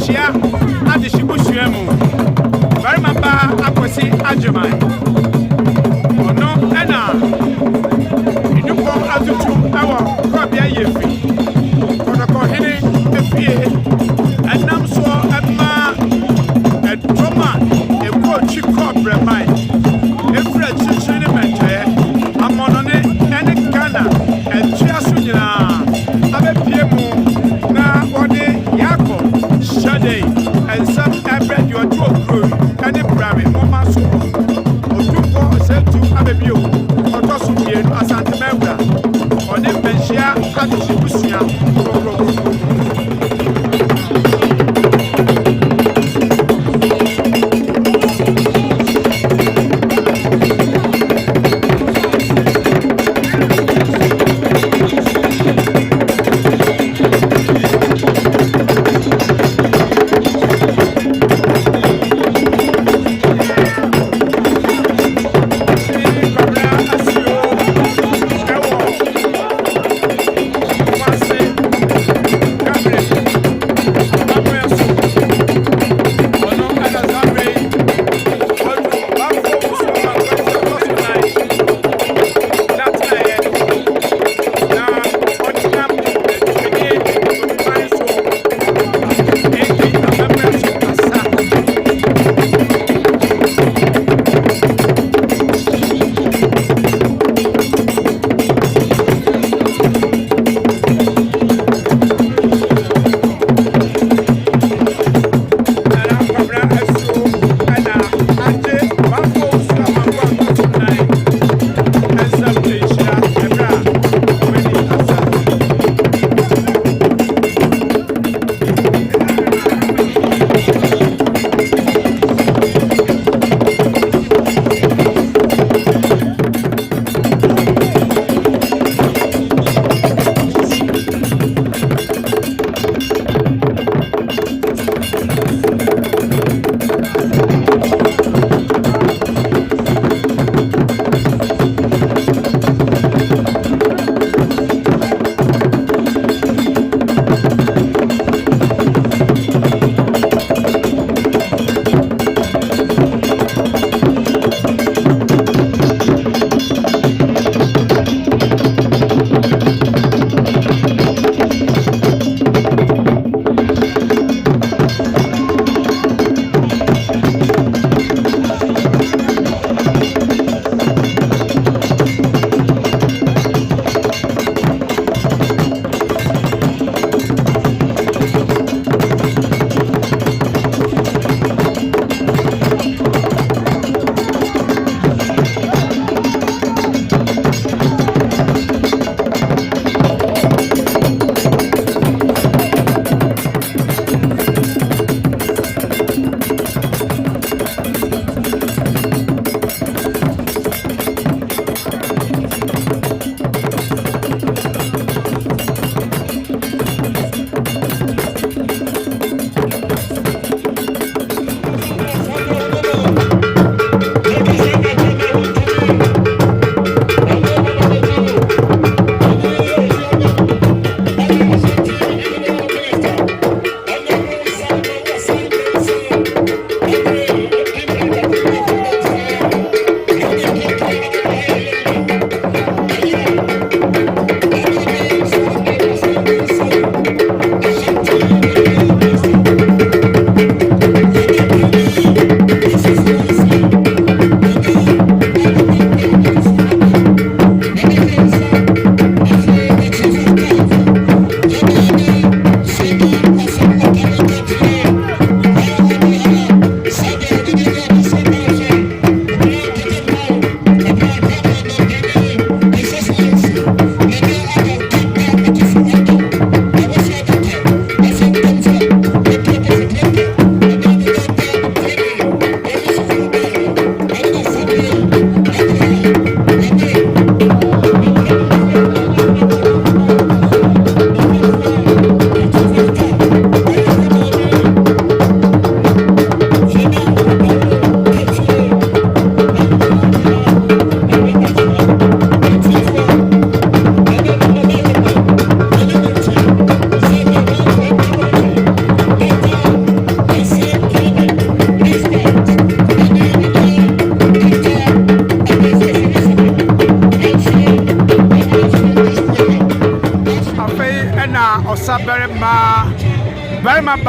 Shia Adishibushemu. Very mamba Akwesi Ajamai. Ono Ena. Inuko Azutu Awa Kwabia Yefi. Kodako Hini Efie. Enam so Emma Edroma Eko Chiko Bremai. Efre Chichini Mente. Amonone Ene Ghana. Echia Sunyina. Abe Piemu. Na Ode Yako Shade.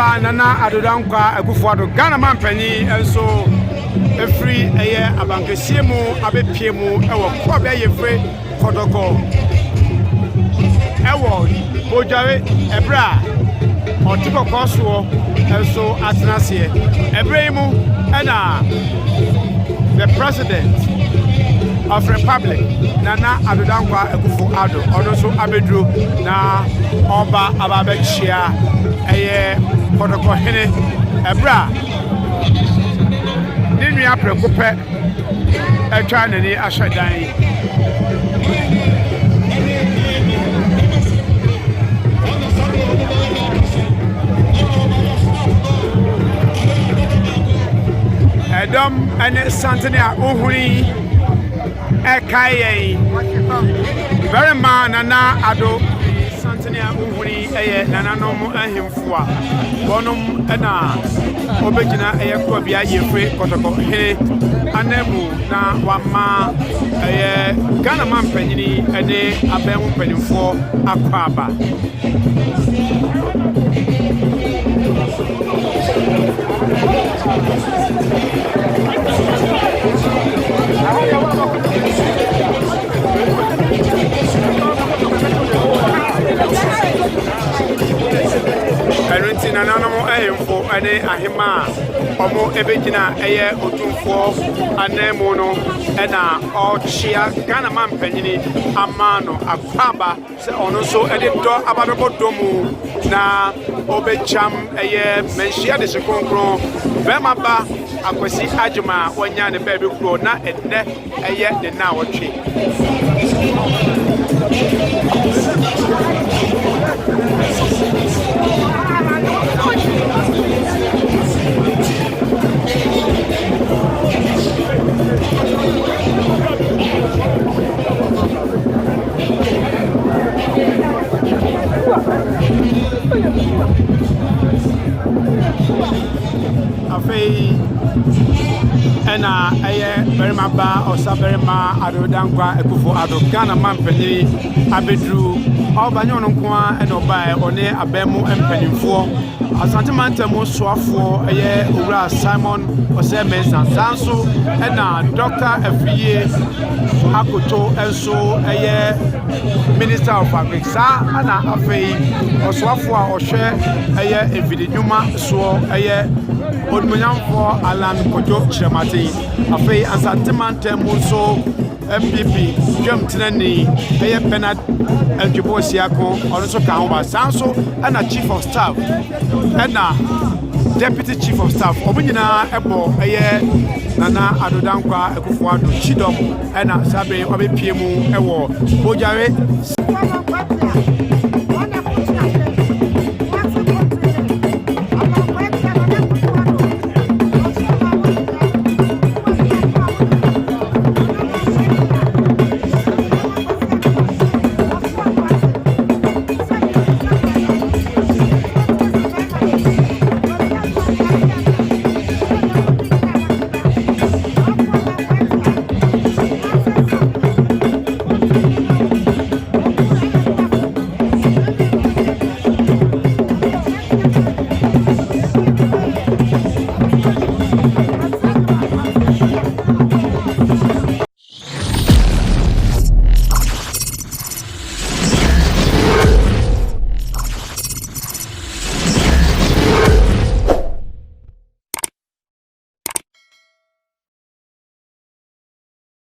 Bernaba Nana Adodankwa Akufo-Addo Ghana man panyin enso efri eye abankesie mu abepie mu ewo kwabia yefre kotoko ewo Bojare ebra otiko koso enso atenase ebremu ena the president of Republic Nana Adodankwa Akufo-Addo onoso abedru na oba ababechia eye kotoko hene ebra ninu ya prekope etwa nani ahwedan Edom ene santene a ohuri ekaye very man Nana Ado santene a ohuri eye nananom ahemfo a bonum na obegina eye ko bia yefre kotoko hene anemu na wama eye Ghana man panyini ene abemu panyimfo akwaba Erunti nananamo ehemfo ene ahema omo ebegina eye otumfo anemu no ena ochia Ghana man panyini amano akwaba se ono so ede do ababeko domu na obecham eye menhia de sekonkron Bernaba Akwesi Adjumah wanya ne baby kro na enne eye de na wotwe Afei ena eye Bernaba Osaberima Adodankwa Akufo-Addo Ghana man panyin abedru obanyo no nkoa ena obae one abemu empanimfo Asante mantemu soafo eye owura Simon Osemensa sanso ena Dr. Afiye Akoto enso eye Minister of Agriculture ana afei osoafo a ohwe eye evididwuma so eye Odmonyamfo Alan Kojo Chiremate afei Asante mantemu so MPP Jam Tinani eye Bernard Adjubo Siako also kan ba sanso ana Chief of Staff ena Deputy Chief of Staff obunyina ebo eye Nana Adodankwa Akufo-Addo Chidom ena sabe obepiemu ewo Bojare